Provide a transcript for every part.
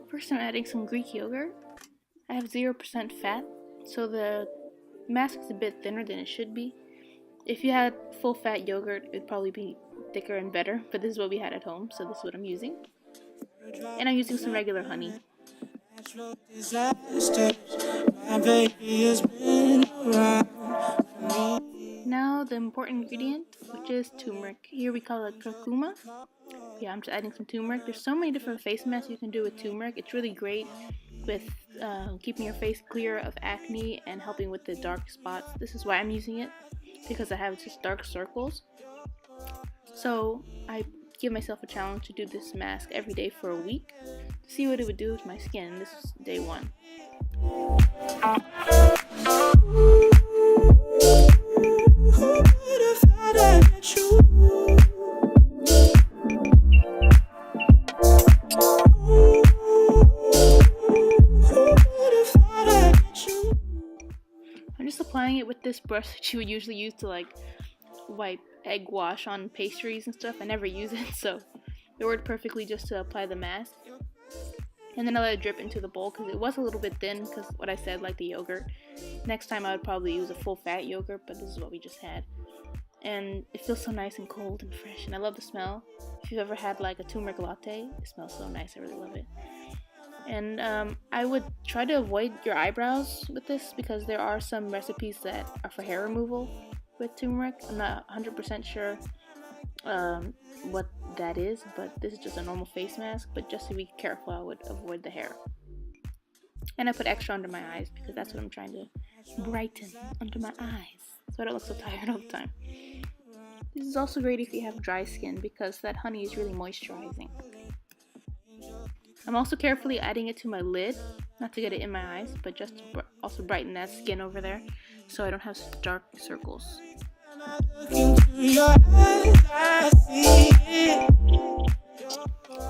First I'm adding some Greek yogurt. I have 0% fat, so the mask is a bit thinner than it should be. If you had full fat yogurt, it'd probably be thicker and better, but this is what we had at home, so this is what I'm using. And I'm using some regular honey. Now the important ingredient, which is turmeric. Here we call it curcuma. Yeah, I'm just adding some turmeric. There's so many different face masks you can do with turmeric. It's really great with keeping your face clear of acne and helping with the dark spots. This is why I'm using it, because I have just dark circles. So I give myself a challenge to do this mask every day for a week to see what it would do to my skin. This is day 1. I'm just applying it with this brush that you would usually use to like wipe egg wash on pastries and stuff. I never use it, so it worked perfectly just to apply the mask. And then I let it drip into the bowl because it was a little bit thin, because what I said, like the yogurt. Next time I would probably use a full fat yogurt, but this is what we just had. And it feels so nice and cold and fresh, and I love the smell. If you've ever had like a turmeric latte, it smells so nice. I really love it. And I would try to avoid your eyebrows with this, because there are some recipes that are for hair removal with turmeric. I'm not 100% sure what that is, but this is just a normal face mask. But just to be careful, I would avoid the hair. And I put extra under my eyes because that's what I'm trying to brighten under my eyes, so I don't look so tired all the time. This is also great if you have dry skin, because that honey is really moisturizing. I'm also carefully adding it to my lid, not to get it in my eyes, but just to also brighten that skin over there, so I don't have such dark circles.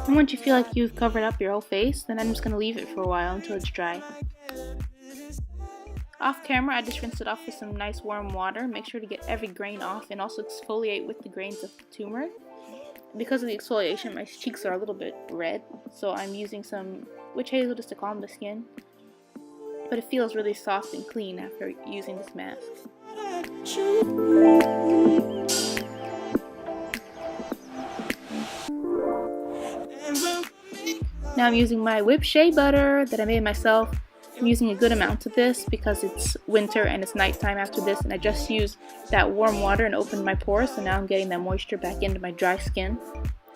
And once you feel like you've covered up your whole face, then I'm just going to leave it for a while until it's dry. Off camera, I just rinsed it off with some nice warm water. Make sure to get every grain off, and also exfoliate with the grains of turmeric. Because of the exfoliation, my cheeks are a little bit red, so I'm using some witch hazel just to calm the skin. But it feels really soft and clean after using this mask. Now I'm using my whipped shea butter that I made myself. I'm using a good amount of this because it's winter and it's nighttime after this, and I just used that warm water and opened my pores, so now I'm getting that moisture back into my dry skin.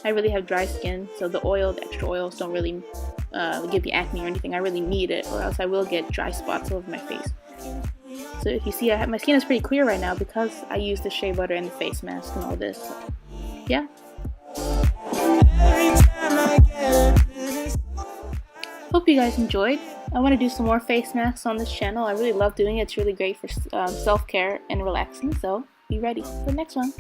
I really have dry skin, so the extra oils don't really give me acne or anything. I really need it, or else I will get dry spots all over my face. So if you see, my skin is pretty clear right now because I use the shea butter and the face mask and all this. So, yeah. Hope you guys enjoyed. I want to do some more face masks on this channel. I really love doing it. It's really great for self-care and relaxing. So be ready for the next one.